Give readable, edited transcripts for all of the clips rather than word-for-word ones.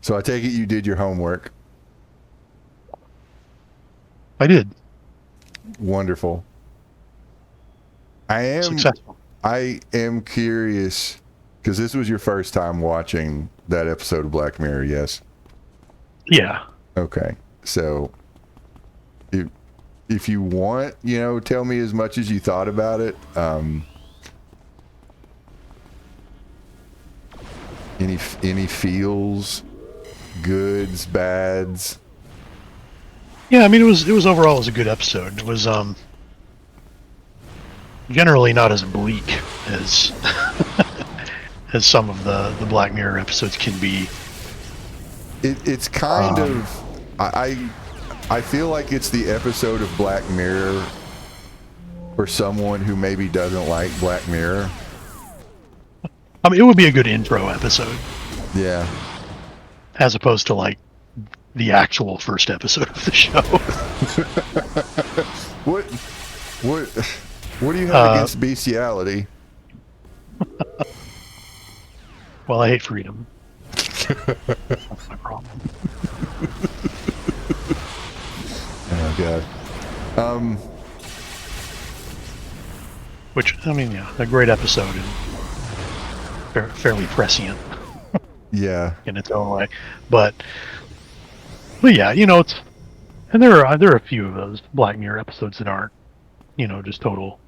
So I take it you did your homework. I did. Wonderful. Successful. I am curious because this was your first time watching that episode of Black Mirror, yes? Yeah. Okay. So if you want, tell me as much as you thought about it. Any feels, goods, bads? Yeah, I mean, it was overall a good episode. It was generally not as bleak as as some of the Black Mirror episodes can be. It's kind of I feel like it's the episode of Black Mirror for someone who maybe doesn't like Black Mirror. I mean, it would be a good intro episode. Yeah. As opposed to like the actual first episode of the show. What do you have against bestiality? Well, I hate freedom. That's my problem. Oh god. Which, I mean, yeah, a great episode and fairly prescient. Yeah. In its own way, but yeah, it's, and there are a few of those Black Mirror episodes that aren't, just total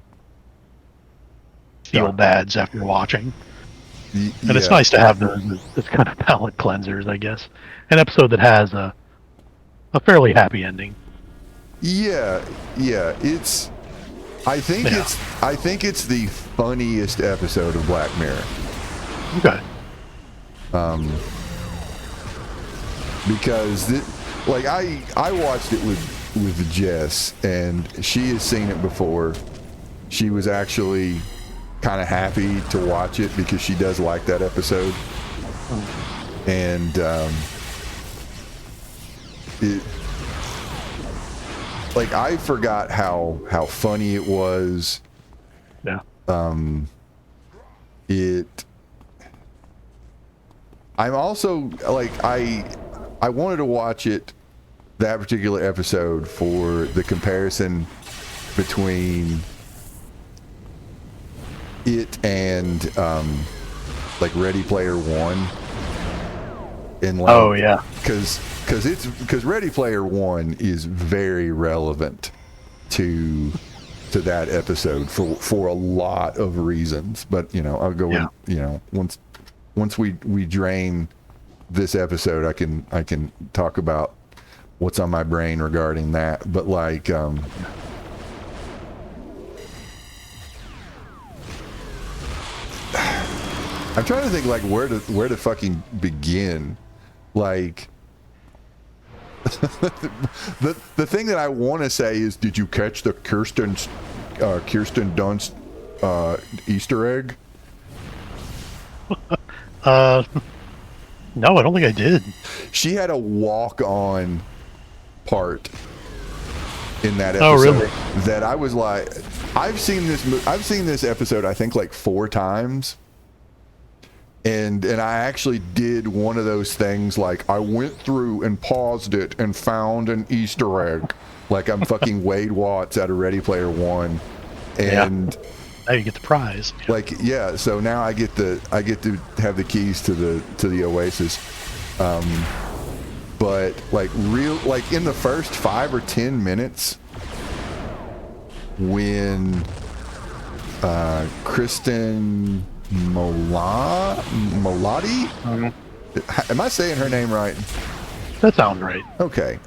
feel bads after watching. And it's nice to have those as kind of palate cleansers, I guess. An episode that has a fairly happy ending. Yeah. It's. I think it's the funniest episode of Black Mirror. Okay. Because I watched it with Jess, and she has seen it before. She was actually kind of happy to watch it because she does like that episode. And I forgot how funny it was. Yeah. I'm also I wanted to watch it, that particular episode, for the comparison between it and Ready Player One. And oh yeah, because Ready Player One is very relevant to that episode for a lot of reasons. But I'll go in, once we drain this episode, I can talk about what's on my brain regarding that. But I'm trying to think where to fucking begin. The thing that I want to say is, did you catch the Kirsten Dunst Easter egg? No, I don't think I did. She had a walk-on part in that episode. Oh, really? That I was like, I've seen this episode I think 4 times. And I actually did one of those things, I went through and paused it and found an Easter egg. I'm fucking Wade Watts out of Ready Player One. And now you get the prize. So now I get to have the keys to the Oasis. But in the first 5 or 10 minutes, when Kristen Molati? Mm-hmm. Am I saying her name right? That sounds right. Okay.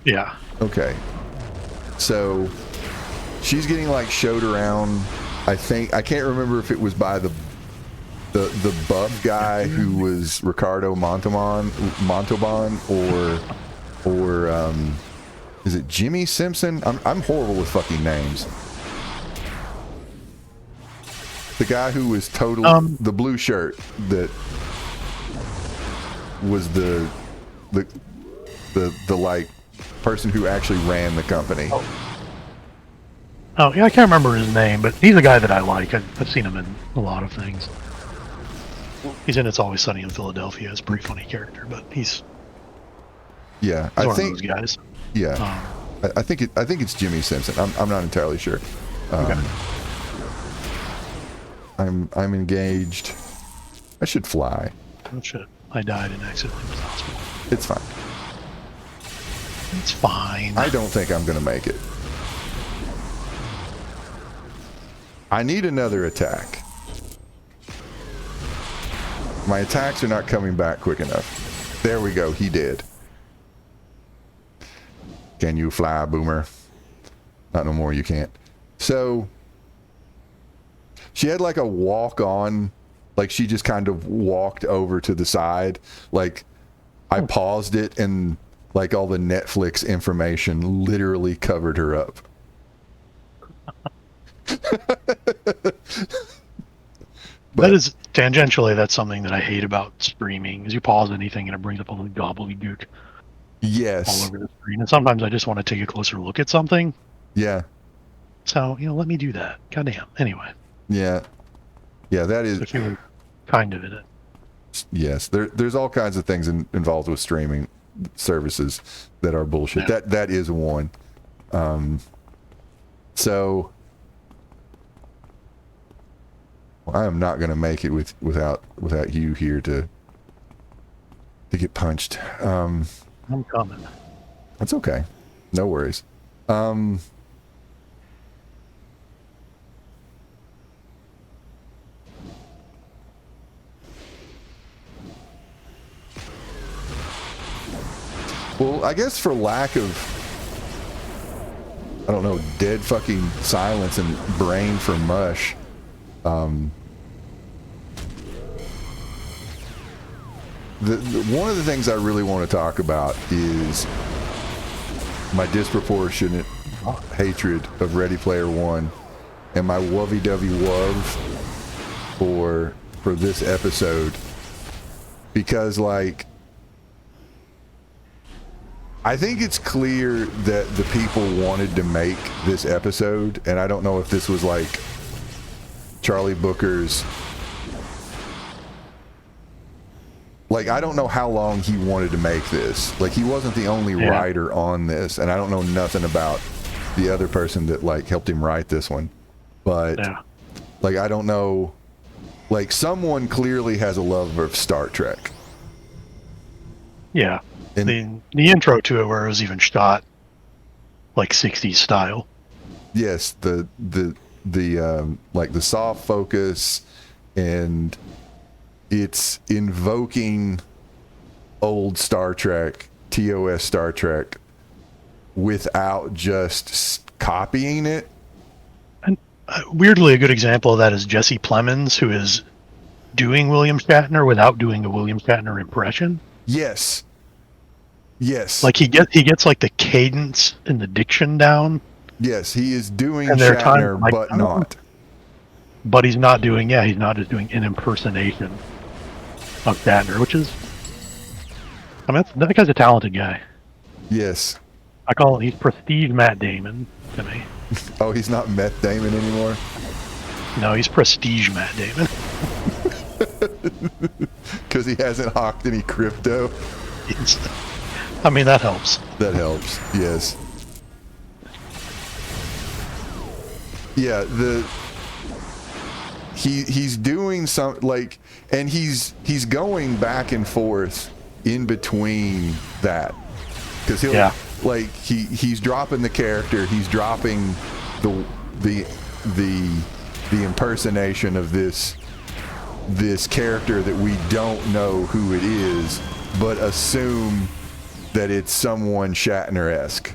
Yeah. Okay. So she's getting showed around. I can't remember if it was by the buff guy who was Ricardo Montalban, or is it Jimmy Simpson? I'm horrible with fucking names. The guy who was the blue shirt that was the person who actually ran the company. Oh yeah, I can't remember his name, but he's a guy that I like. I've seen him in a lot of things. He's in It's Always Sunny in Philadelphia. It's a pretty funny character, but he's Yeah, one I of think. those guys. Yeah, I think it's Jimmy Simpson. I'm not entirely sure. Okay. I'm engaged. I should fly. Oh shit! I died in accidentally with hospital. It's fine. It's fine. I don't think I'm gonna make it. I need another attack. My attacks are not coming back quick enough. There we go. He did. Can you fly, Boomer? Not no more. You can't. So she had like a walk on, like she just kind of walked over to the side. Like I paused it and like all the Netflix information literally covered her up. That is tangentially, that's something that I hate about streaming, is you pause anything and it brings up all the gobbledygook all over the screen. And sometimes I just want to take a closer look at something. Yeah. So, let me do that. Goddamn. Anyway. Yeah. Yeah, that is... So she was kind of in it. Yes. There's all kinds of things involved with streaming services that are bullshit. Yeah. That is one. So... I am not going to make it without you here to get punched. I'm coming. That's okay. No worries. Well, I guess for lack of, I don't know, dead fucking silence and brain for mush, one of the things I really want to talk about is my disproportionate hatred of Ready Player One and my lovey-dovey love for this episode, because like I think it's clear that the people wanted to make this episode, and I don't know if this was like Charlie Booker's, like, I don't know how long he wanted to make this. Like, he wasn't the only writer on this, and I don't know nothing about the other person that like helped him write this one. But like, I don't know, like, someone clearly has a love of Star Trek. Yeah. And the intro to it, where it was even shot like 60s style. Yes, the like the soft focus, and it's invoking old Star Trek, TOS Star Trek, without just copying it. And weirdly, a good example of that is Jesse Plemons, who is doing William Shatner without doing a William Shatner impression. Yes. Yes. Like he gets like the cadence and the diction down. Yes, he is doing Shatner, like, but not. But he's not doing, he's not just doing an impersonation of Shatner, which is, I mean, that guy's a talented guy. Yes. I call him, he's prestige Matt Damon to me. Oh, he's not Matt Damon anymore? No, he's prestige Matt Damon. Because he hasn't hawked any crypto? I mean, that helps. That helps, yes. Yeah, he's doing some, like, and he's going back and forth in between that, because he'll like he's dropping the character, he's dropping the impersonation of this character that we don't know who it is, but assume that it's someone Shatner-esque.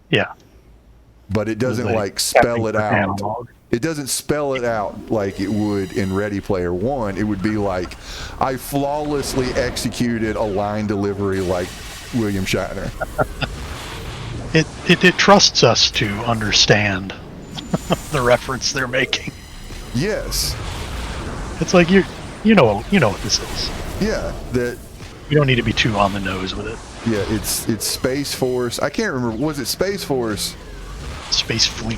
Yeah. But it doesn't like spell it out. Analog. It doesn't spell it out like it would in Ready Player One. It would be like, I flawlessly executed a line delivery like William Shatner. It trusts us to understand the reference they're making. Yes. It's like you know what this is. Yeah, that you don't need to be too on the nose with it. Yeah, it's Space Force. I can't remember. Was it Space Force? Space Fleet.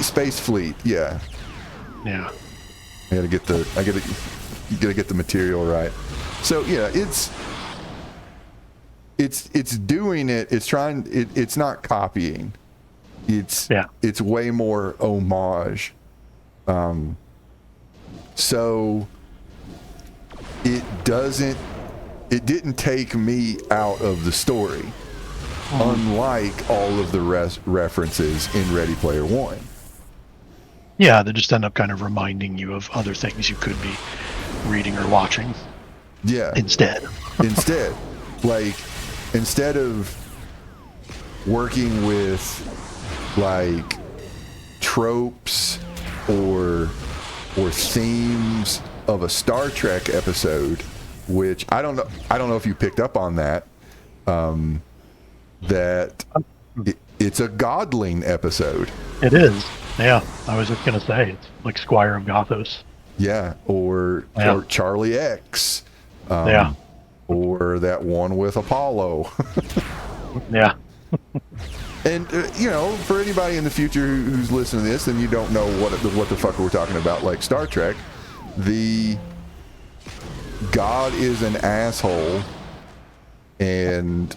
Space Fleet. Yeah. Yeah. I gotta You got to get the material right. So yeah, it's doing it. It's trying. It's not copying. It's way more homage. So it didn't take me out of the story, unlike all of the references in Ready Player One. Yeah, they just end up kind of reminding you of other things you could be reading or watching. Yeah. Instead, like, instead of working with like tropes or themes of a Star Trek episode, which I don't know if you picked up on that, that it's a Godling episode. It is. Yeah, I was just gonna say it's like Squire of Gothos. Yeah, or Charlie X. Or that one with Apollo. Yeah. And for anybody in the future who's listening to this and you don't know what the fuck we're talking about, like Star Trek, the God is an asshole, and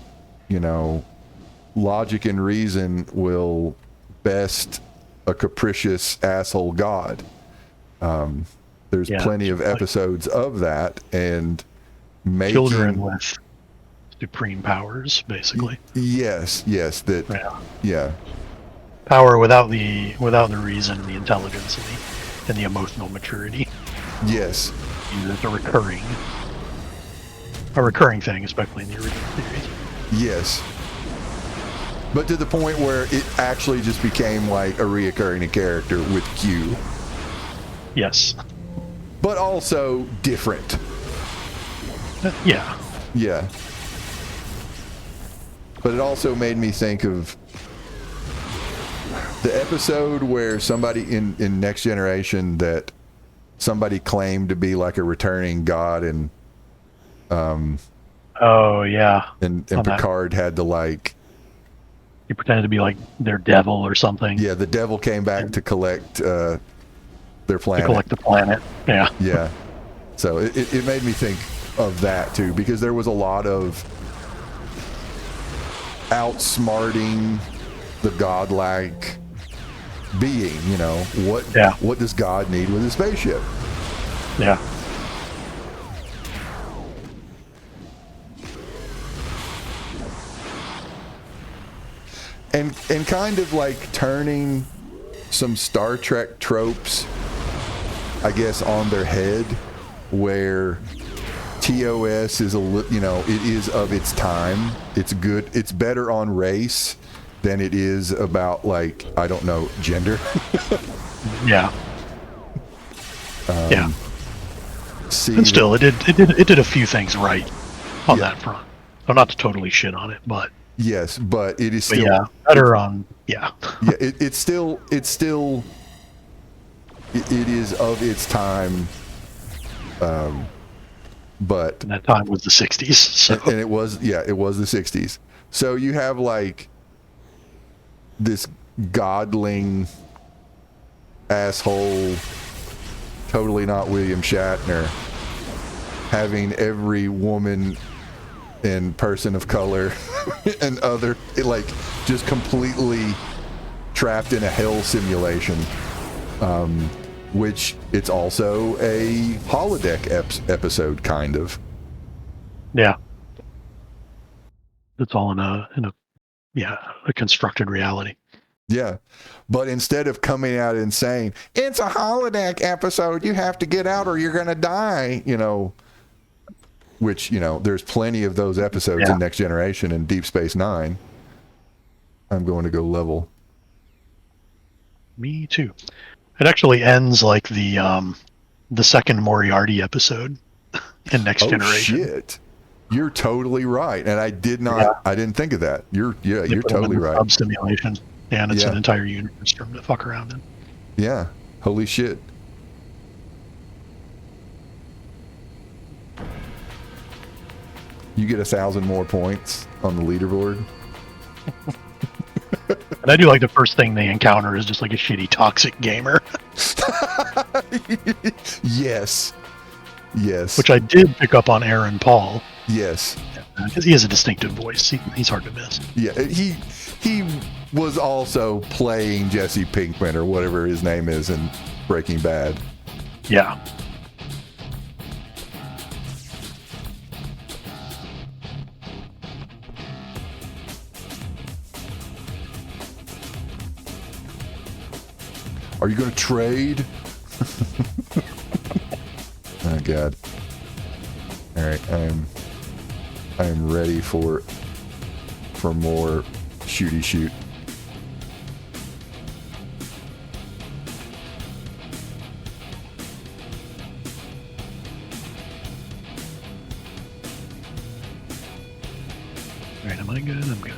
logic and reason will best a capricious asshole God. There's plenty of episodes of that, and making children with supreme powers, basically. Yes, power without the reason, the intelligence, and the emotional maturity. Yes, it's a recurring thing, especially in the original series. Yes, but to the point where it actually just became like a reoccurring character with Q. Yes, but also different. Yeah. But it also made me think of the episode where somebody in Next Generation, that somebody claimed to be like a returning God, and oh yeah, and Picard had to like, he pretended to be like their devil or something. Yeah, the devil came back to collect their planet. To collect the planet. Yeah. Yeah. So it made me think of that too, because there was a lot of outsmarting the godlike being. What does God need with a spaceship? Yeah. And kind of like turning some Star Trek tropes, I guess, on their head, where TOS is it is of its time. It's good. It's better on race than it is about, like, I don't know, gender. Yeah. Yeah. And still, it did a few things right on that front. So not to totally shit on it, but yes, but it is still better on. Yeah. Yeah, it is of its time. But and that time was the 60s. So. And it was the 60s. So you have like this godling asshole, totally not William Shatner, having every woman and person of color and other, like, just completely trapped in a hell simulation, which it's also a holodeck episode, kind of. Yeah, it's all in a constructed reality. Yeah, but instead of coming out and saying it's a holodeck episode, you have to get out or you're gonna die, which there's plenty of those episodes in Next Generation and Deep Space Nine. I'm going to go level. Me too. It actually ends like the second Moriarty episode in Next Generation. Shit. You're totally right, and I didn't think of that. You're totally right. Sub simulation, and it's an entire universe for him to fuck around in. Yeah. Holy shit. You get 1,000 more points on the leaderboard. And I do like the first thing they encounter is just like a shitty toxic gamer. Yes. Yes. Which I did pick up on Aaron Paul. Yes. Because he has a distinctive voice. He's hard to miss. Yeah, he was also playing Jesse Pinkman or whatever his name is in Breaking Bad. Yeah. Are you going to trade? Oh God! All right, I am ready for more shooty shoot. All right, am I good? I'm good.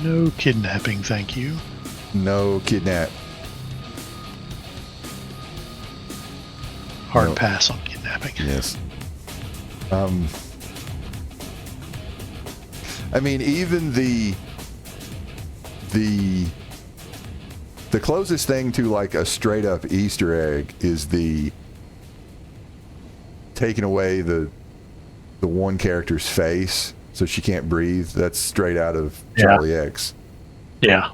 No kidnapping, thank you. No kidnap. Hard pass on kidnapping. Yes. I mean, even the closest thing to like a straight up Easter egg is the taking away the one character's face so she can't breathe. That's straight out of Charlie X. Yeah.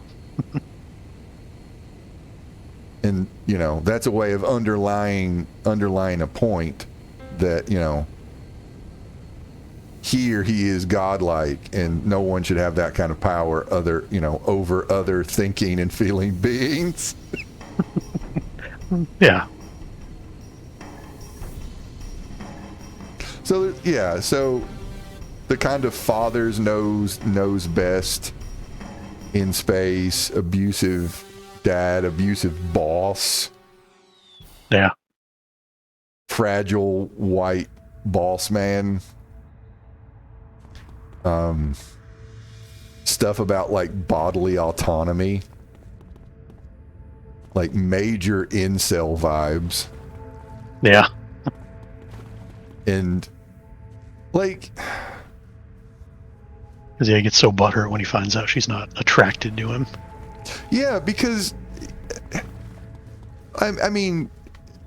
And, you know, that's a way of underlying a point that, you know, here he is godlike and no one should have that kind of power over other thinking and feeling beings. Yeah. So the kind of fathers knows best in space, abusive dad, abusive boss. Yeah. Fragile white boss man. Stuff about like bodily autonomy. Like major incel vibes. Yeah. And like, because he gets so butthurt when he finds out she's not attracted to him. Yeah, because I mean,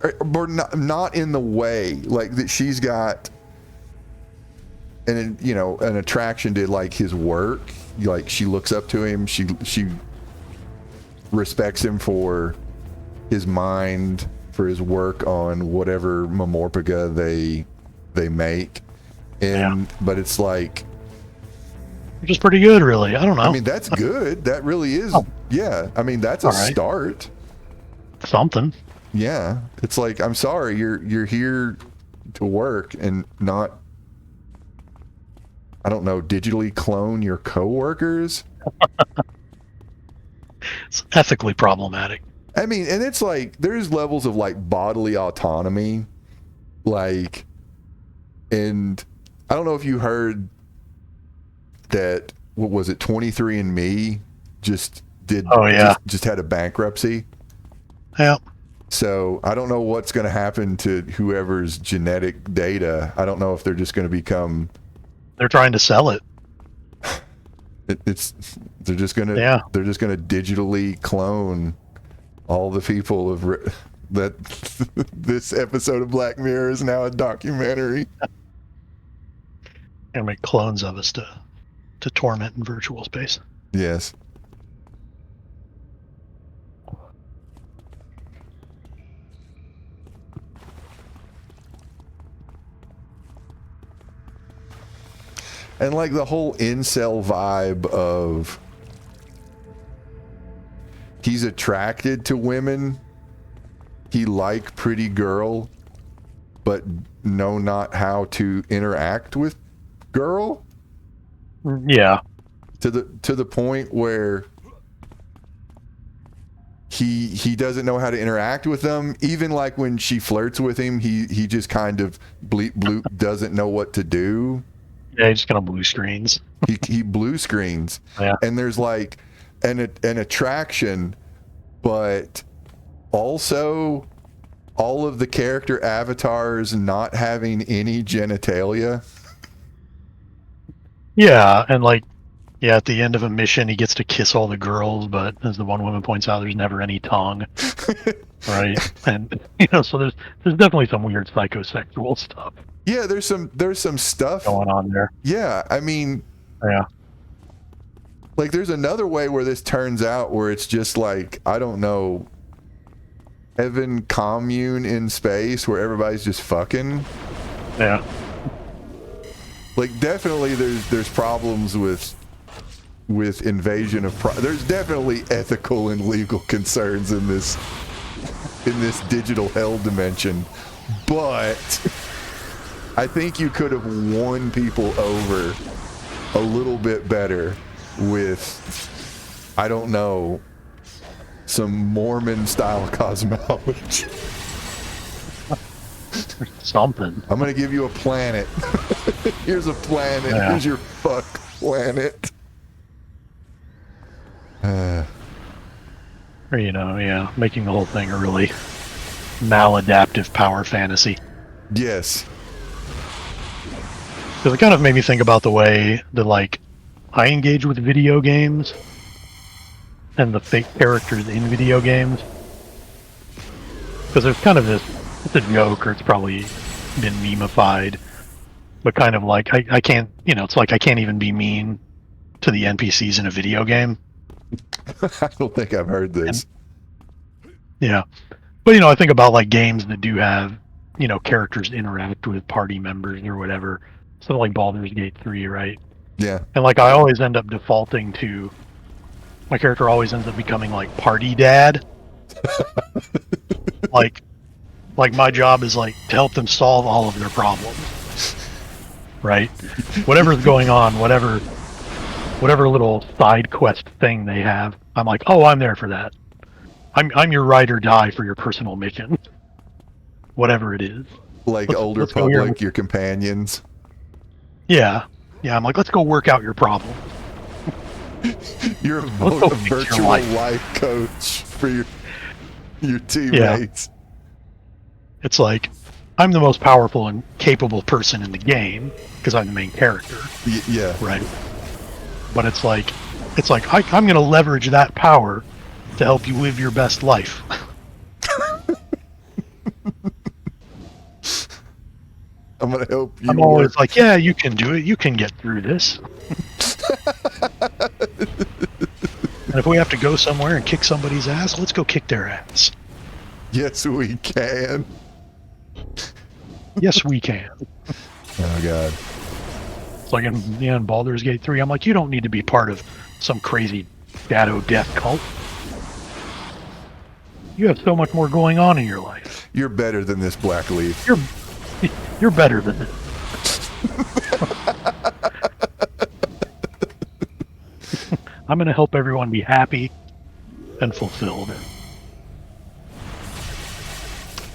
or not in the way like that she's got an attraction to like his work. Like she looks up to him. She respects him for his mind, for his work on whatever Mamorpaga they make. But it's like, which is pretty good, really. I don't know. I mean, that's good. That really is. Oh. Yeah. I mean, that's a start. Something. Yeah. It's like, I'm sorry, you're here to work and not, I don't know, digitally clone your coworkers. It's ethically problematic. I mean, and it's like, there's levels of like bodily autonomy. Like, and I don't know if you heard that, what was it, 23andMe just did, just had a bankruptcy. Yeah. So I don't know what's going to happen to whoever's genetic data. I don't know if they're just going to become. They're trying to sell it. They're just going to digitally clone all the people of that. This episode of Black Mirror is now a documentary. And make clones of us to torment in virtual space. Yes. And like the whole incel vibe of he's attracted to women, he like pretty girl, but know not how to interact with girl. Yeah. To the point where he doesn't know how to interact with them. Even like when she flirts with him, he just kind of bleep bloop doesn't know what to do. Yeah, he just kind of blue screens. He blue screens. Yeah. And there's like an attraction, but also all of the character avatars not having any genitalia. Yeah, and like, yeah, at the end of a mission, he gets to kiss all the girls, but as the one woman points out, there's never any tongue, right? And so there's definitely some weird psychosexual stuff. Yeah, there's some stuff going on there. Yeah, I mean, yeah, like there's another way where this turns out where it's just like, I don't know, heaven commune in space where everybody's just fucking. Yeah. Like definitely there's problems with invasion of there's definitely ethical and legal concerns in this digital hell dimension, but I think you could have won people over a little bit better with, I don't know, some Mormon style cosmology. Something. I'm gonna give you a planet. Here's a planet. Yeah. Here's your fuck planet. Or, making the whole thing a really maladaptive power fantasy. Yes. Because it kind of made me think about the way that, like, I engage with video games and the fake characters in video games. Because there's kind of this, it's a joke, or it's probably been meme-ified, but kind of like, I can't, it's like I can't even be mean to the NPCs in a video game. I don't think I've heard this. Yeah. But, I think about, like, games that do have, characters interact with party members or whatever. Something like Baldur's Gate 3, right? Yeah. And, like, I always end up defaulting to... My character always ends up becoming, like, party dad. like, my job is, like, to help them solve all of their problems. Right? Whatever's going on, whatever little side quest thing they have, I'm like, oh, I'm there for that. I'm your ride or die for your personal mission. Whatever it is. Like older public, your companions. Yeah. Yeah, I'm like, let's go work out your problem. You're a virtual life coach for your teammates. Yeah. It's like, I'm the most powerful and capable person in the game because I'm the main character. Yeah. Right. But it's like I'm going to leverage that power to help you live your best life. I'm going to help you. I'm always like, yeah, you can do it. You can get through this. And if we have to go somewhere and kick somebody's ass, let's go kick their ass. Yes, we can. Yes, we can. Oh, God. It's like in Baldur's Gate 3, I'm like, you don't need to be part of some crazy shadow death cult. You have so much more going on in your life. You're better than this, Black Leaf. You're better than this. I'm going to help everyone be happy and fulfilled.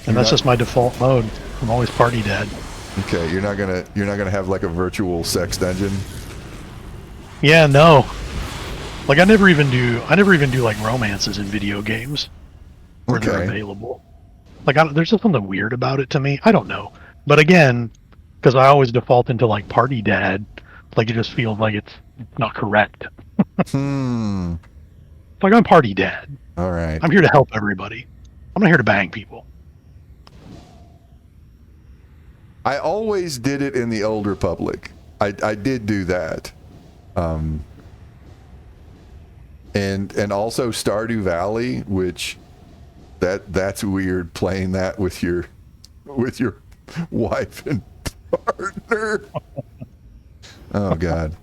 And that's just my default mode. I'm always party dad. Okay, you're not gonna have like a virtual sex dungeon. Yeah, no. Like I never even do like romances in video games where they're available. Like there's just something weird about it to me. I don't know. But again, because I always default into like party dad, like it just feels like it's not correct. Like I'm party dad. All right. I'm here to help everybody. I'm not here to bang people. I always did it in the Old Republic. I did do that. And also Stardew Valley, which that's weird playing that with your wife and partner. Oh God.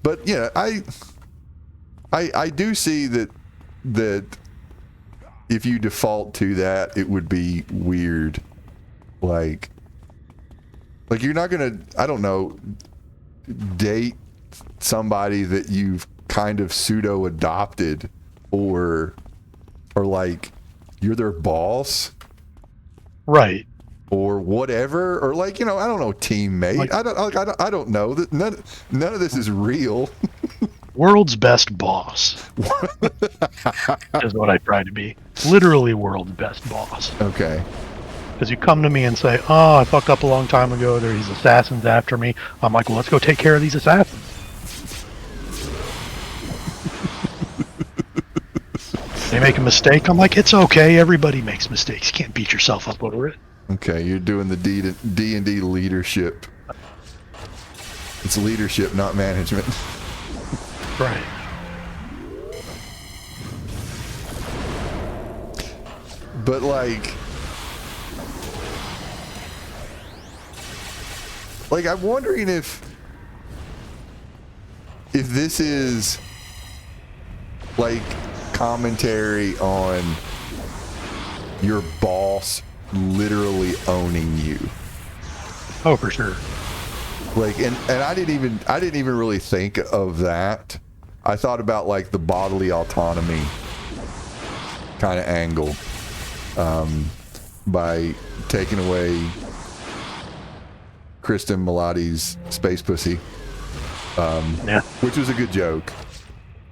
But yeah, I do see that if you default to that, it would be weird. Like you're not gonna, I don't know, date somebody that you've kind of pseudo adopted, or like you're their boss, right? Or whatever, or like I don't know, teammate. Like, I don't know that none of this is real. World's best boss is what I try to be. Literally world's best boss. Okay. Because you come to me and say, "Oh, I fucked up a long time ago. There are these assassins after me." I'm like, "Well, let's go take care of these assassins." They make a mistake. I'm like, "It's okay. Everybody makes mistakes. You can't beat yourself up over it." Okay, you're doing the D&D leadership. It's leadership, not management. Right. But like I'm wondering if this is like commentary on your boss literally owning you. Oh, for sure. Like, and I didn't even really think of that. I thought about like the bodily autonomy kind of angle, by taking away Kristen Milioti's space pussy, which was a good joke.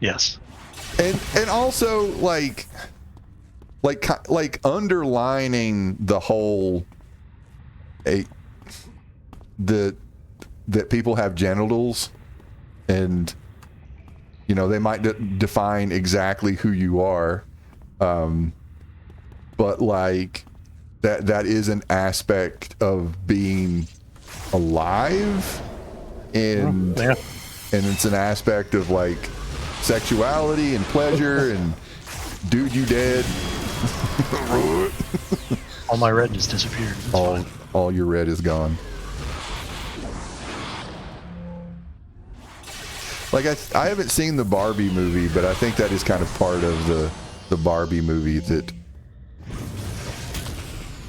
Yes. And also like underlining the whole that people have genitals, and you know they might define exactly who you are, but like that is an aspect of being alive, and it's an aspect of like sexuality and pleasure and dude, you dead. All my red just disappeared. All your red is gone. Like I haven't seen the Barbie movie, but I think that is kind of part of the Barbie movie, that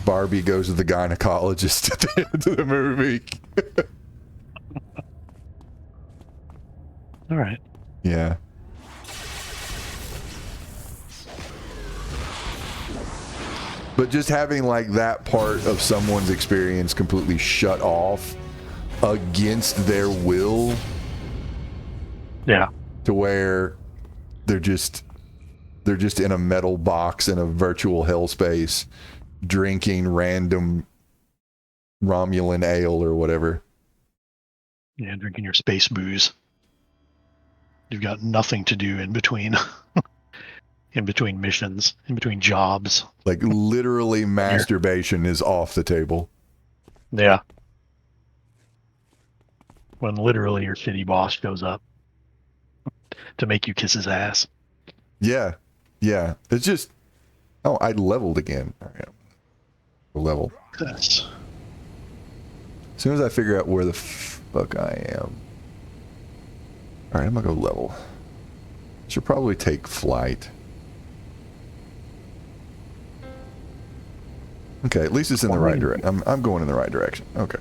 Barbie goes to the gynecologist at the end of the movie. All right. Yeah. But just having like that part of someone's experience completely shut off against their will. Yeah. To where they're just in a metal box in a virtual hellspace drinking random Romulan ale or whatever. Yeah, drinking your space booze. You've got nothing to do in between in between missions, in between jobs. Like literally masturbation is off the table. Yeah. When literally your shitty boss shows up to make you kiss his ass. Yeah. Yeah. It's just, oh, I leveled again. All right. Level. Yes. As soon as I figure out where the fuck I am. All right, I'm gonna go level. Should probably take flight. Okay, at least it's in the right direction. I'm going in the right direction. Okay.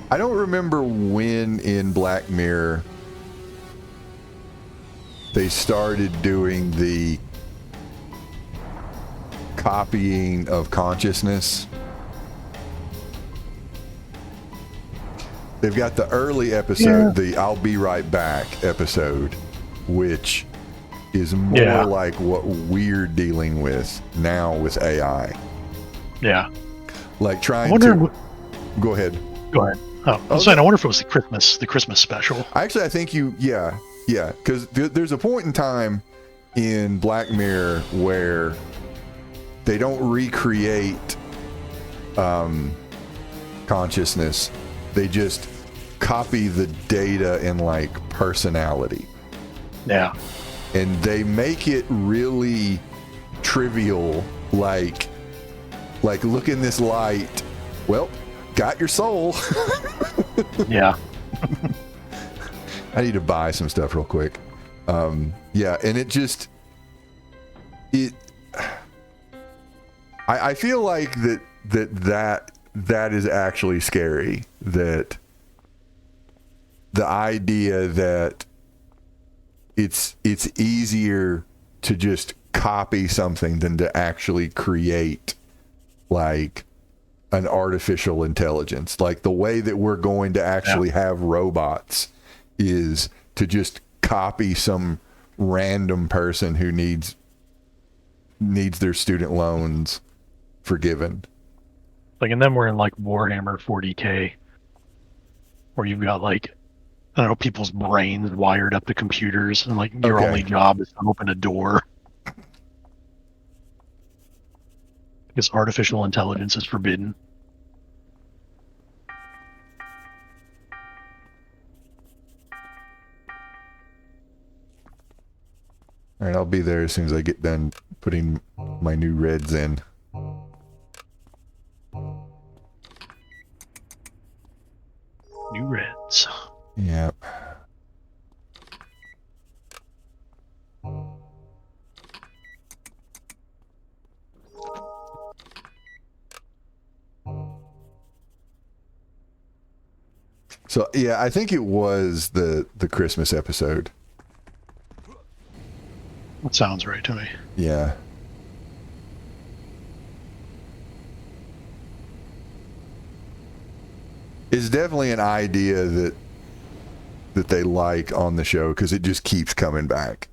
I don't remember when in Black Mirror they started doing the copying of consciousness. They've got the early episode, the I'll Be Right Back episode, which is more like what we're dealing with now with AI. Yeah. Like trying to... Go ahead. Go ahead. Oh, I was saying, I wonder if it was the Christmas special. Actually, I think yeah, because there's a point in time in Black Mirror where they don't recreate consciousness. They just copy the data in like personality. Yeah. And they make it really trivial, like look in this light. Well, got your soul. Yeah. I need to buy some stuff real quick. Yeah, and it just I feel like that is actually scary, that the idea that it's easier to just copy something than to actually create like an artificial intelligence. Like the way that we're going to actually have robots is to just copy some random person who needs their student loans forgiven. Like, and then we're in like Warhammer 40K, where you've got like, I don't know, people's brains wired up to computers, and like your only job is to open a door. Because artificial intelligence is forbidden. All right, I'll be there as soon as I get done putting my new reds in. New reds. Yep. So yeah, I think it was the Christmas episode. That sounds right to me. Yeah. It's definitely an idea that they like on the show because it just keeps coming back.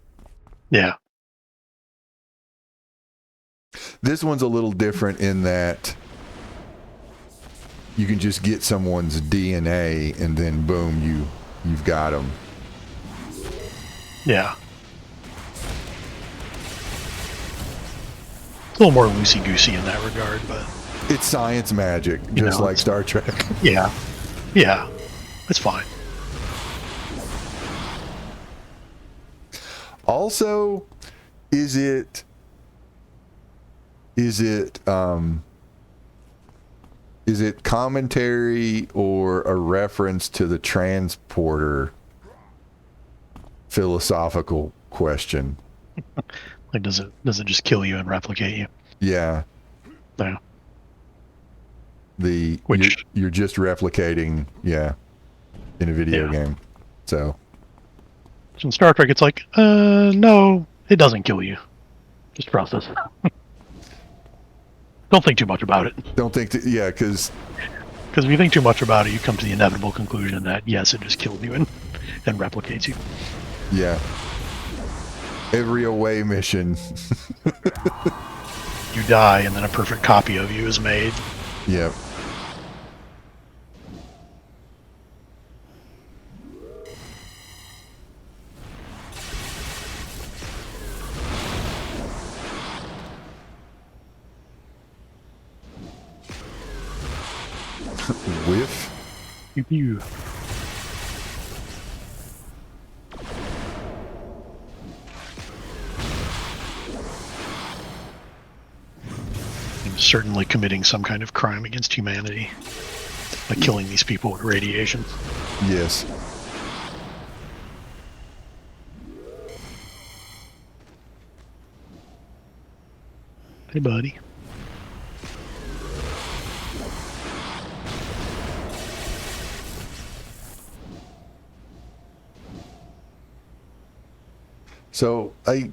Yeah. This one's a little different in that you can just get someone's DNA and then boom, you've got them. Yeah. It's a little more loosey-goosey in that regard, but... It's science magic, just like Star Trek. Yeah. Yeah. It's fine. Also, is it commentary or a reference to the transporter philosophical question? Like, does it just kill you and replicate you? Yeah. Yeah. You're just replicating, in a video game. So in Star Trek, it's like, no, it doesn't kill you. Just trust us. Don't think too much about it. Because if you think too much about it, you come to the inevitable conclusion that yes, it just killed you and replicates you. Yeah. Every away mission. You die, and then a perfect copy of you is made. Yep. Whiff. Pew pew. I'm certainly committing some kind of crime against humanity by killing these people with radiation. Yes. Hey, buddy. So I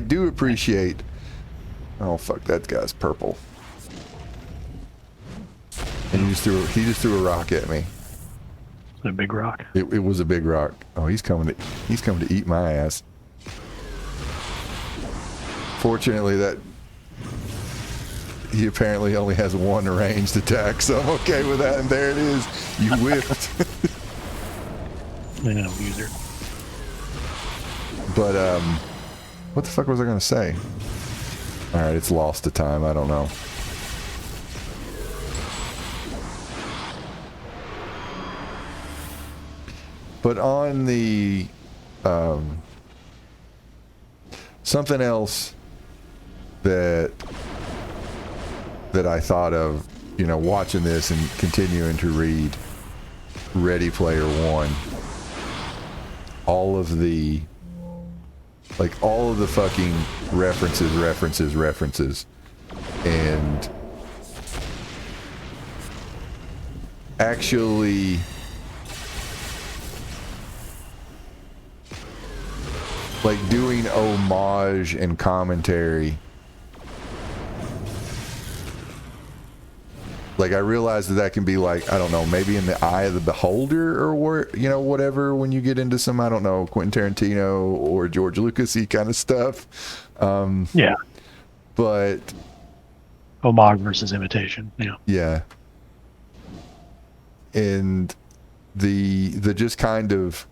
do appreciate. Oh fuck, that guy's purple. And he just threw a rock at me. A big rock. It was a big rock. Oh, he's coming to eat my ass. Fortunately, that he apparently only has one ranged attack, so I'm okay with that. And there it is. You whiffed. Man, loser. But what the fuck was I gonna say? All right, it's lost to time. I don't know. But on the something else that I thought of, watching this and continuing to read Ready Player One, all of the fucking references, and actually doing homage and commentary Like, I realize that can be like, I don't know, maybe in the eye of the beholder or whatever, when you get into some, I don't know, Quentin Tarantino or George Lucas-y kind of stuff. Yeah. But homage versus imitation. Yeah. Yeah. And the just kind of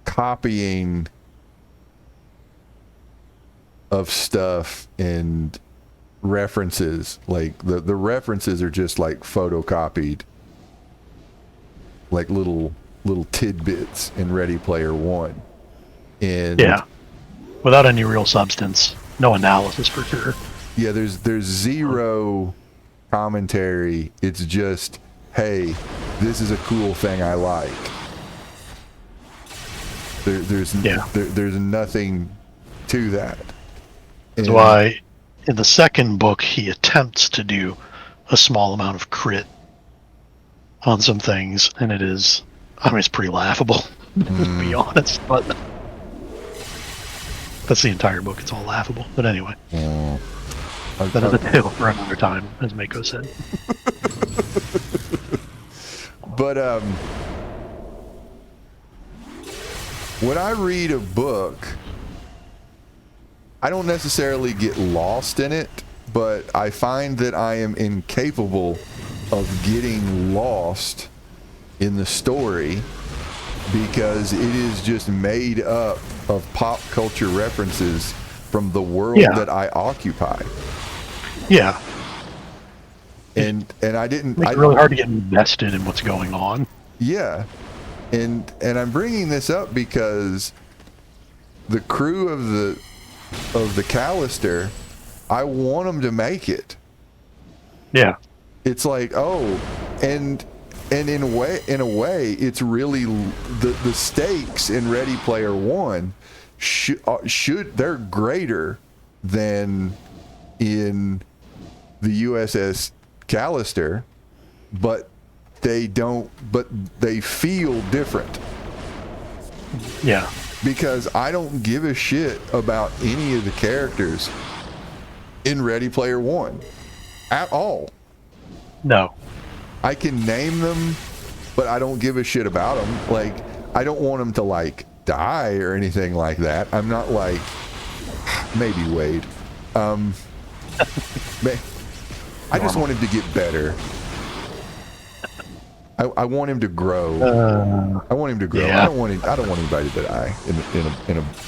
copying of stuff and references, like the references are just like photocopied, like little tidbits in Ready Player One. And yeah, without any real substance, no analysis for sure. Yeah, there's zero commentary. It's just, hey, this is a cool thing I like. There's nothing to that. That's why in the second book he attempts to do a small amount of crit on some things, and it's pretty laughable, to be honest. But that's the entire book. It's all laughable. But anyway. That is a tale for another time, as Mako said. But when I read a book, I don't necessarily get lost in it, but I find that I am incapable of getting lost in the story because it is just made up of pop culture references from the world that I occupy. Yeah. And I didn't. It's really hard to get invested in what's going on. Yeah. And I'm bringing this up because the crew of the Callister, I want them to make it. Yeah. It's like, oh, and in a way, it's really the stakes in Ready Player One should they're greater than in the USS Callister, but they feel different. Yeah. Because I don't give a shit about any of the characters in Ready Player One at all. No. I can name them, but I don't give a shit about them. Like, I don't want them to, like, die or anything like that. I'm not like, maybe Wade. I just want him to get better. I want him to grow. I want him to grow. Yeah. I don't want anybody to die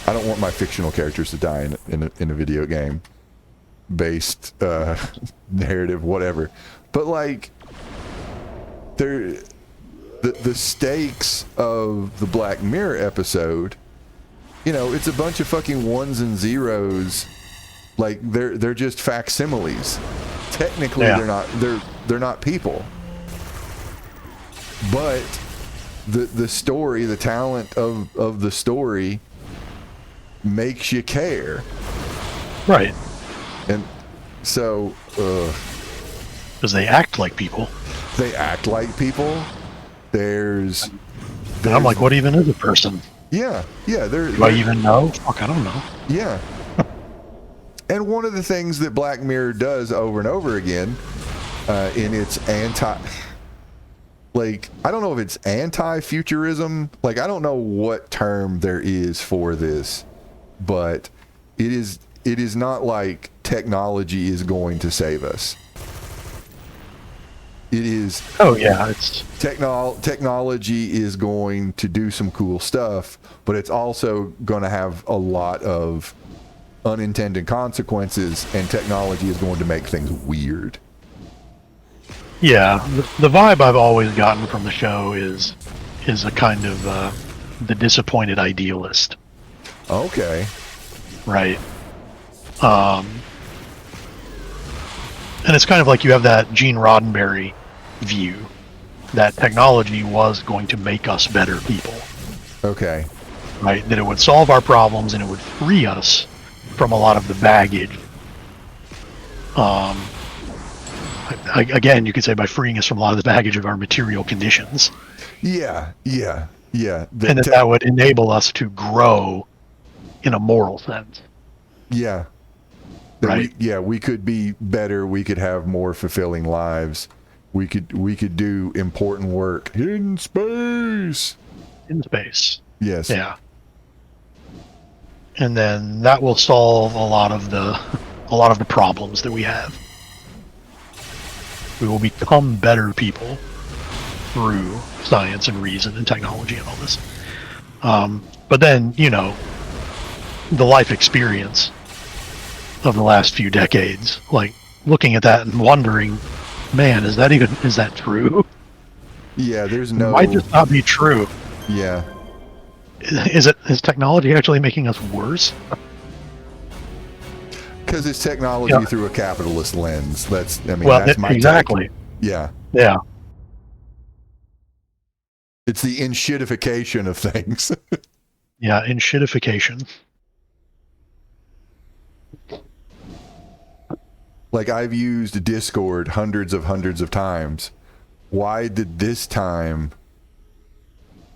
I don't want my fictional characters to die in a video game based narrative, whatever. But like, the stakes of the Black Mirror episode, it's a bunch of fucking ones and zeros. Like, they're just facsimiles. Technically, they're not people. But the story, the talent of the story makes you care. Right. And so because they act like people. They act like people. There's I'm like, what even is a person? Yeah. Do I even know? Fuck, I don't know. Yeah. And one of the things that Black Mirror does over and over again in its I don't know if it's anti-futurism. Like, I don't know what term there is for this, but it is not like technology is going to save us. It is. Oh yeah, it's technology is going to do some cool stuff, but it's also going to have a lot of unintended consequences, and technology is going to make things weird. Yeah, the vibe I've always gotten from the show is a kind of the disappointed idealist. Okay. Right. And it's kind of like you have that Gene Roddenberry view that technology was going to make us better people. Okay. Right? That it would solve our problems and it would free us from a lot of the baggage. Again, you could say by freeing us from a lot of the baggage of our material conditions. Yeah. And that would enable us to grow in a moral sense. Yeah. Right. We could be better. We could have more fulfilling lives. we could do important work in space. In space. Yes. Yeah. And then that will solve a lot of the problems that we have. We will become better people through science and reason and technology and all this. But then, the life experience of the last few decades, like looking at that and wondering, man, is that true? Yeah, there's It no. might just not be true. Yeah. Is technology actually making us worse? Because it's technology through a capitalist lens. That's my exactly. take. Yeah. Yeah. It's the in-shitification of things. Yeah, in-shitification. Like, I've used Discord hundreds of times. Why did this time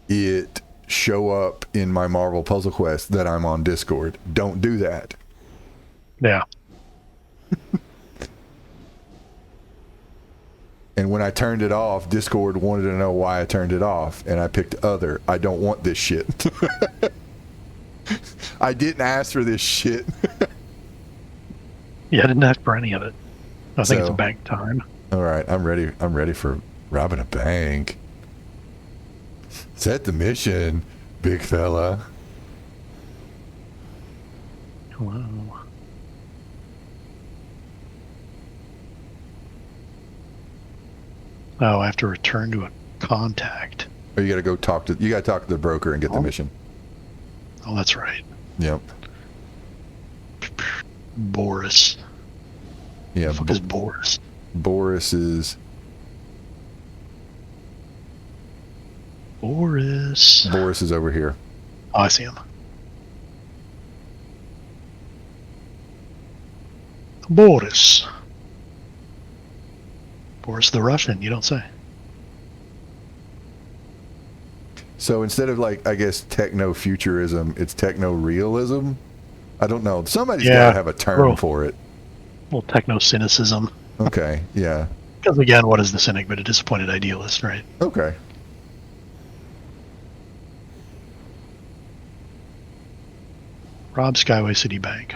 it show up in my Marvel Puzzle Quest that I'm on Discord? Don't do that. Yeah. And when I turned it off, Discord wanted to know why I turned it off, and I picked other. I don't want this shit. I didn't ask for this shit. Yeah, I didn't ask for any of it. I think it's bank time. All right, I'm ready. I'm ready for robbing a bank. Set the mission, big fella. Hello. Oh, I have to return to a contact. Oh, you gotta talk to the broker and get the mission. Oh, that's right. Yep. Boris. Yeah. What the fuck is Boris? Boris is over here. Oh, I see him. Boris the Russian, you don't say. So instead of, like, I guess, techno-futurism, it's techno-realism? I don't know. Somebody's got to have a term for it. Well, techno-cynicism. Okay, yeah. Because, again, what is the cynic but a disappointed idealist, right? Okay. Rob Skyway City Bank.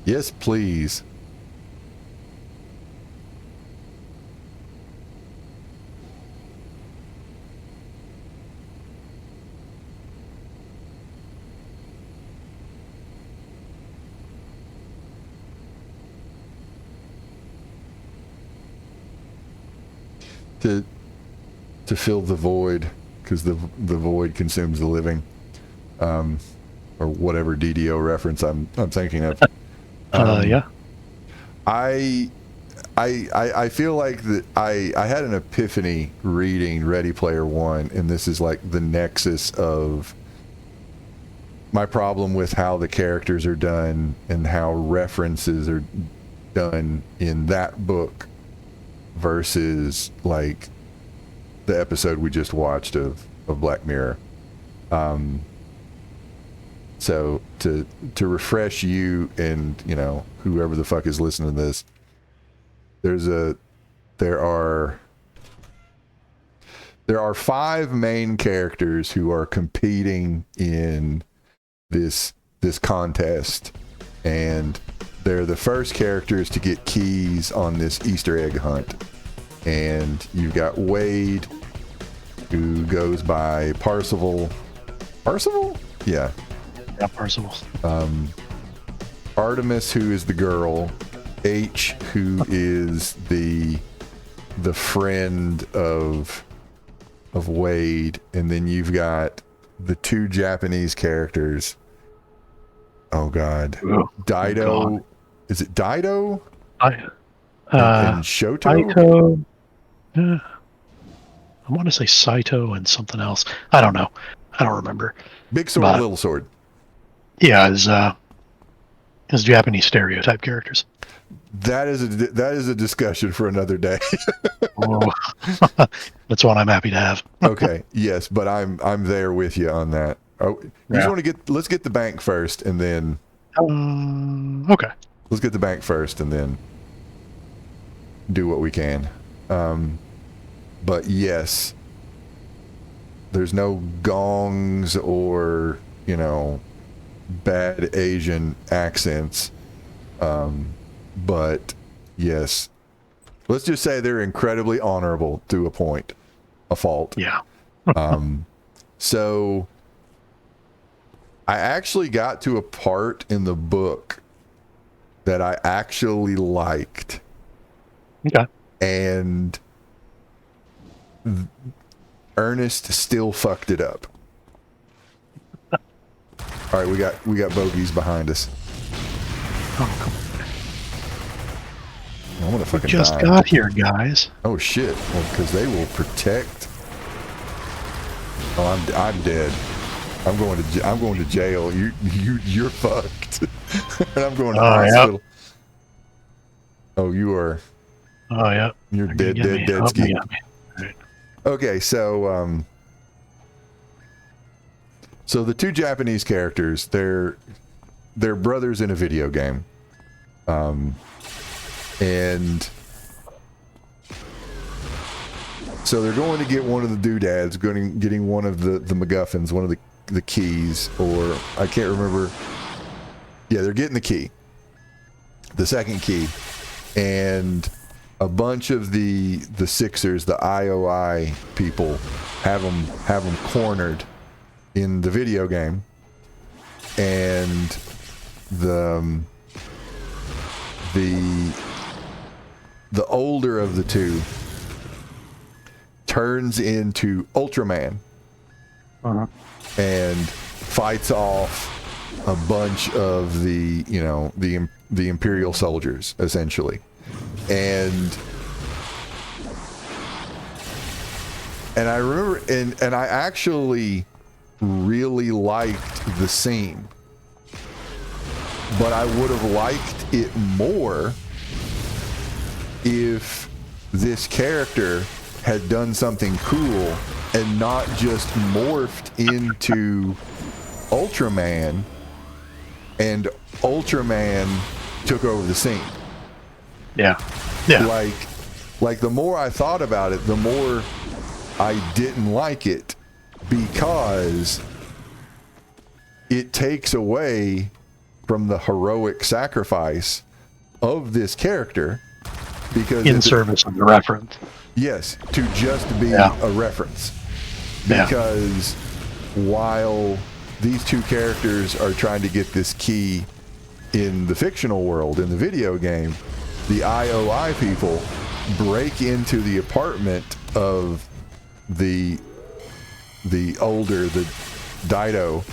Yes, please. To fill the void, because the void consumes the living, or whatever DDO reference I'm thinking of. Yeah. I feel like that I had an epiphany reading Ready Player One, and this is like the nexus of my problem with how the characters are done and how references are done in that book versus, like, the episode we just watched of Black Mirror. So to refresh you and, whoever the fuck is listening to this, there are 5 main characters who are competing in this contest, and they're the first characters to get keys on this Easter egg hunt. And you've got Wade, who goes by Parzival. Parzival? Yeah. Yeah, Parzival. Artemis, who is the girl. H, who is the friend of Wade. And then you've got the 2 Japanese characters. Oh God. Dido. God. Is it Dido? And Shoto? Saito. I want to say Saito and something else. I don't know. I don't remember. Big sword, little sword. Yeah, as Japanese stereotype characters. That is a discussion for another day. Oh, that's one I'm happy to have. Okay. Yes, but I'm there with you on that. Oh, let's get the bank first, and then. Okay. Let's get the bank first, and then do what we can. But yes, there's no gongs or, bad Asian accents. But yes, let's just say they're incredibly honorable to a point, a fault. Yeah. So I actually got to a part in the book that I actually liked. Okay. And Ernest still fucked it up. All right, we got bogeys behind us. Oh, come on. I'm gonna fucking Just die. got here, guys. Oh shit! Well, because they will protect. Oh, I'm dead. I'm going to jail. You're fucked. And I'm going to hospital. Yep. Oh, you are. Oh yeah. You're They're dead ski. Right. Okay, so so the two Japanese characters, they're brothers in a video game. And so they're going to get one of the doodads, getting one of the MacGuffins, one of the keys, or I can't remember. Yeah, they're getting the key, the second key, and a bunch of the Sixers, the IOI people, have them cornered in the video game, and the older of the two turns into Ultraman and fights off a bunch of the Imperial soldiers, essentially. And I remember, and I actually really liked the scene, but I would have liked it more if this character had done something cool and not just morphed into Ultraman, and Ultraman took over the scene. Yeah. Like the more I thought about it, the more I didn't like it, because it takes away from the heroic sacrifice of this character, because In service of the reference. Yes, to just be a reference. Because while these two characters are trying to get this key in the fictional world, in the video game, the IOI people break into the apartment of the Dido,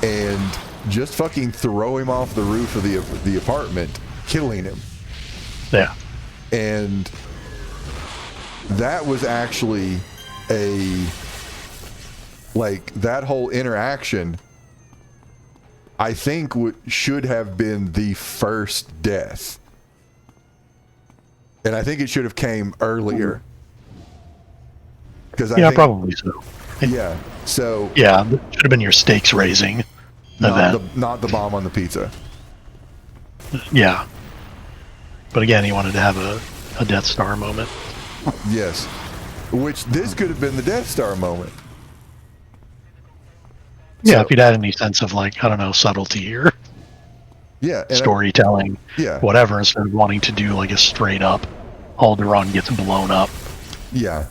and just fucking throw him off the roof of the apartment, killing him. Yeah. And that was actually that whole interaction, I think should have been the first death. And I think it should have came earlier. Probably so. Yeah. So yeah, it should have been your stakes raising event. Not the bomb on the pizza. Yeah. But again, he wanted to have a Death Star moment. Yes. Which this could have been the Death Star moment. Yeah, if you'd had any sense of, subtlety or storytelling, whatever, instead of wanting to do a straight up Alderaan gets blown up. Yeah.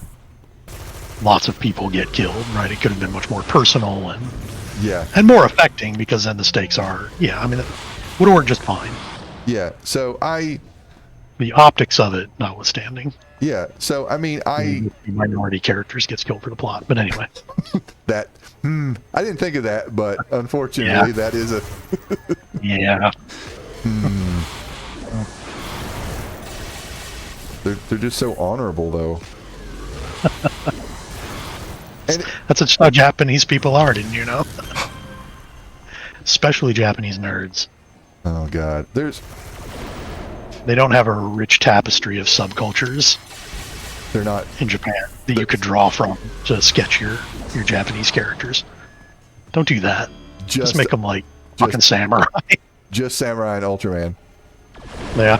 Lots of people get killed, right? It could have been much more personal and more affecting, because then the stakes are, it would have worked just fine. Yeah, so the optics of it notwithstanding. Yeah, so the minority characters gets killed for the plot, but anyway. That I didn't think of that, but unfortunately that is a yeah. They're just so honorable, though. And that's just how Japanese people are, didn't you know? Especially Japanese nerds. Oh god, they don't have a rich tapestry of subcultures. They're not in Japan that you could draw from to sketch your Japanese characters. Don't do that. Just make them fucking samurai. Just samurai and Ultraman. Yeah.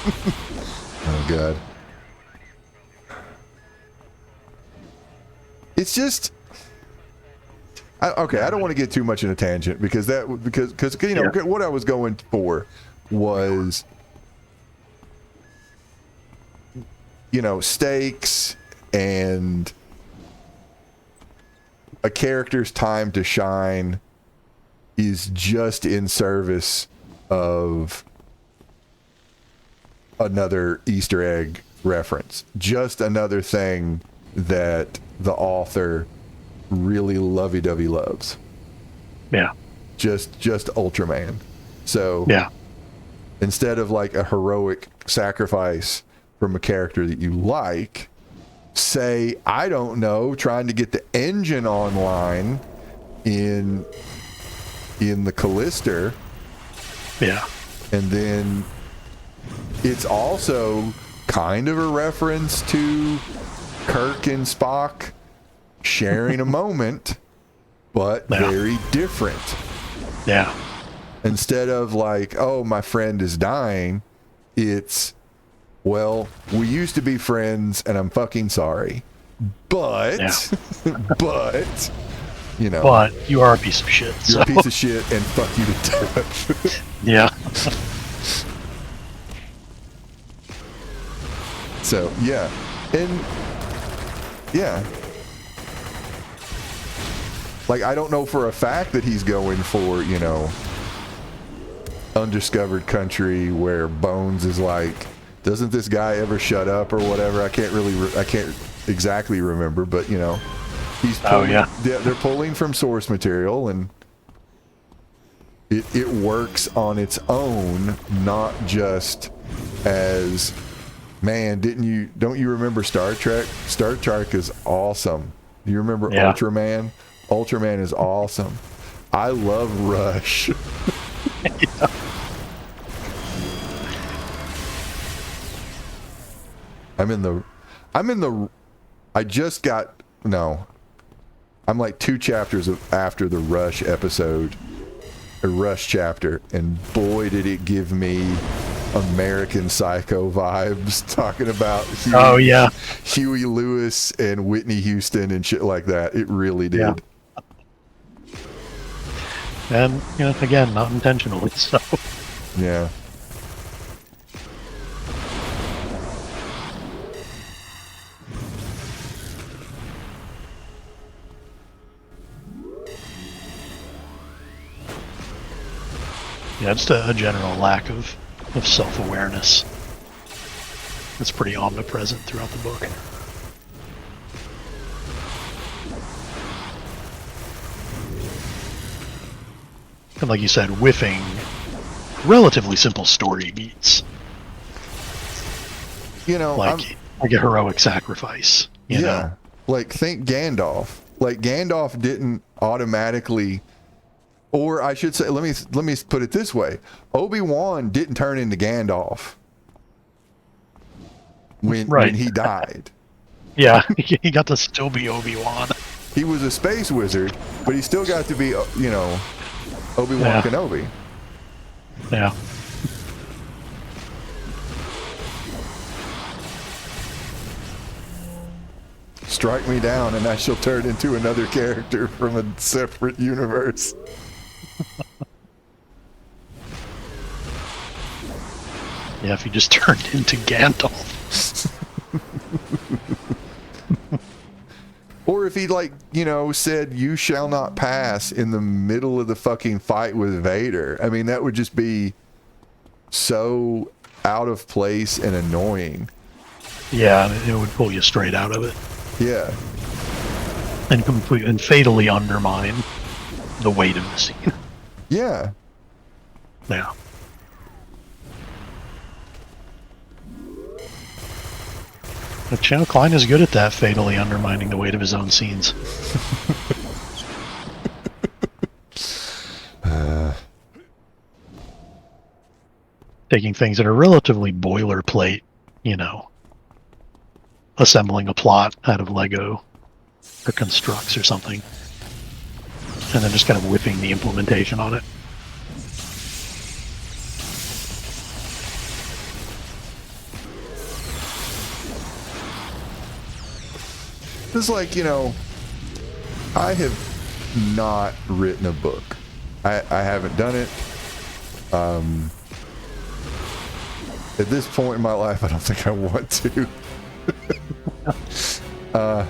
Oh god. It's just okay. I don't want to get too much in a tangent because you know what I was going for was, you know, stakes and a character's time to shine is just in service of another Easter egg reference, just another thing that the author really lovey-dovey loves. Yeah. Just Ultraman. So yeah, instead of like a heroic sacrifice from a character that you like, say, I don't know, trying to get the engine online in the Callister. Yeah. And then it's also kind of a reference to Kirk and Spock sharing a moment, but very different. Yeah. Instead of like, oh, my friend is dying, it's, well, we used to be friends and I'm fucking sorry. But, but, you know. But you are a piece of shit. You're a piece of shit and fuck you to death. Yeah. So, yeah. And, yeah. Like, I don't know for a fact that he's going for, you know, undiscovered country where Bones is like, doesn't this guy ever shut up or whatever? I can't exactly remember, but, you know, he's pulling, they're pulling from source material, and it works on its own, not just as, man, don't you remember Star Trek? Star Trek is awesome. Do you remember Ultraman? Ultraman is awesome. I love Rush. I'm like 2 chapters after the Rush episode, a Rush chapter, and boy did it give me American Psycho vibes, talking about Huey Lewis and Whitney Houston and shit like that. It really did. Yeah. And, you know, again, not intentionally, so. Yeah. Yeah, just a general lack of self-awareness. It's pretty omnipresent throughout the book. And like you said, whiffing relatively simple story beats. You know, like a heroic sacrifice. You know? Like, think Gandalf. Like, Gandalf didn't automatically, or I should say, let me put it this way: Obi-Wan didn't turn into Gandalf when he died. Yeah, he got to still be Obi-Wan. He was a space wizard, but he still got to be, you know, Obi-Wan Kenobi. Yeah. Strike me down and I shall turn into another character from a separate universe. Yeah, if he just turned into Gandalf. Or if he, like, you know, said, "You shall not pass" in the middle of the fucking fight with Vader. I mean, that would just be so out of place and annoying. Yeah, it would pull you straight out of it. Yeah. And fatally undermine the weight of the scene. Yeah. Yeah. But Channel Klein is good at that, fatally undermining the weight of his own scenes. Taking things that are relatively boilerplate, you know, assembling a plot out of Lego or constructs or something, and then just kind of whipping the implementation on it. It's like, you know, I have not written a book. I haven't done it. At this point in my life, I don't think I want to. I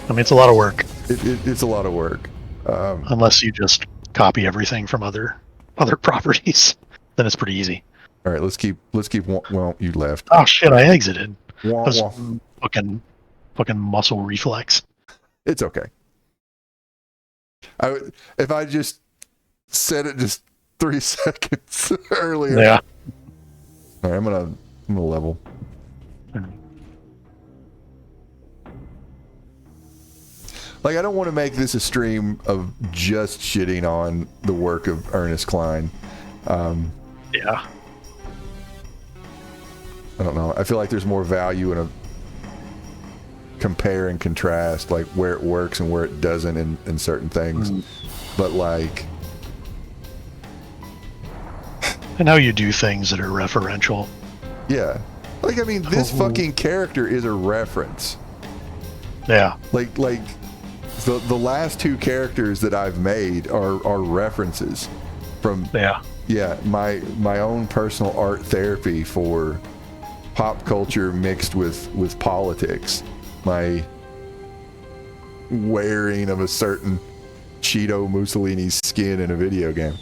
mean, it's a lot of work. It's a lot of work. Unless you just copy everything from other properties, then it's pretty easy. All right, let's keep. Well, you left. Oh shit! I exited. Wah, That's wah. fucking muscle reflex. It's okay. If I just said it just 3 seconds earlier. Yeah. All right, I'm gonna level. Like, I don't want to make this a stream of just shitting on the work of Ernest Cline. Yeah. I don't know. I feel like there's more value in a compare and contrast, like where it works and where it doesn't in certain things. But like, and how you do things that are referential. yeah. Like, I mean, this fucking character is a reference. Yeah. Like the last 2 characters that I've made are references from my own personal art therapy for pop culture mixed with politics. My wearing of a certain Cheeto Mussolini skin in a video game.